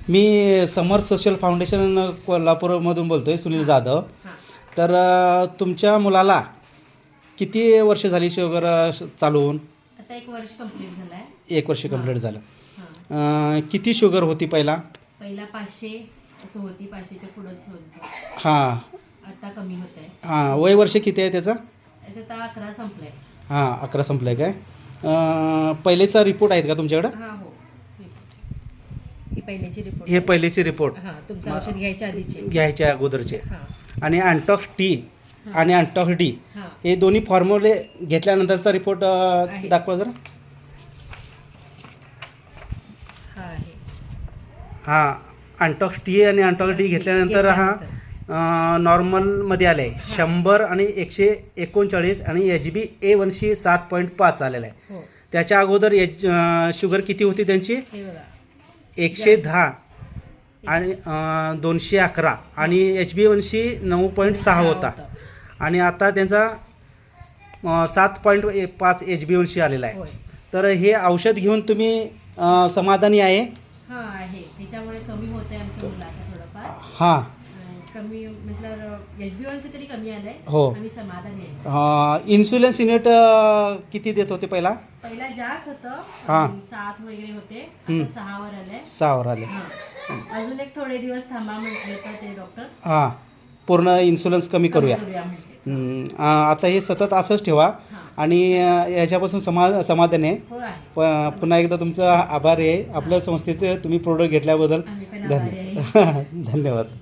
मी समर social foundation कोल्हापूरमधून बोलतो आहे, सुनील जाधव. हां. तर तुमच्या मुलाला किती वर्ष झाली शुगर चालू होऊन? आता 1 वर्ष कंप्लीट झालं आहे. 1 वर्ष कंप्लीट झालं. हां. किती शुगर होती पहिला? पहिला 500 असं होती, 500च्या पुढंच होती. हां आता कमी होत आहे. हां. वय वर्ष किती आहे त्याचं? आता 11 संपलंय. हां 11 संपलं आहे काय? पहिलेचा रिपोर्ट आहेत का तुमच्याकडं? हां हो. ही पहिल्याची रिपोर्ट. हे पहिलेचे रिपोर्ट हां, तुमचं औषध घ्यायच्या आधीचे. घ्यायच्या अगोदरचे. हां. आणि अँटॉक्स टी आणि अँटॉक्स डी हां. हे दोन्ही फॉर्म्युले घेतल्यानंतरचा रिपोर्ट दाखवा जरा. हां आहे. हां अँटॉक्स टी आणि अँटॉक्स डी घेतल्यानंतर हा नॉर्मलमध्ये आलं आहे. 100 आणि 139 आणि HbA1c 7.5 आलेला आहे. हो. त्याच्या अगोदर शुगर किती होती त्यांची? हे बघा. 110 आणि 211 आणि HbA1c 9.6 होता. आणि आता त्यांचा 7.5 HbA1c आलेला आहे. होय. तर हे औषध घेऊन तुम्ही समाधानी आहे? हां आहे. त्याच्यामुळे कमी होत आहे आमच्या मुलाचं थोडंफार. हां. कमी म्हटलं HbA1c तरी कमी आलंय. हो. आणि समाधानी आहे. इन्सुलिन युनिट किती देत होते पहिला? पहिला जास्त होतं. हां. 7 वगैरे होते. आता 6 वर आले. 6 वर आले. हां. अजून एक थोडे दिवस थांबा म्हटले तर ते डॉक्टर. हां पूर्ण इन्शुरन्स कमी करूया. म्हटले. आता हे सतत असंच ठेवा. हां. आणि याच्यापासून समाधान आहे. हो आहे. पुन्हा एकदा तुमचं आभार आहे आपल्या संस्थेचं तुम्ही प्रोडक्ट घेतल्याबद्दल. आम्ही पण आभारी आहे. धन्यवाद.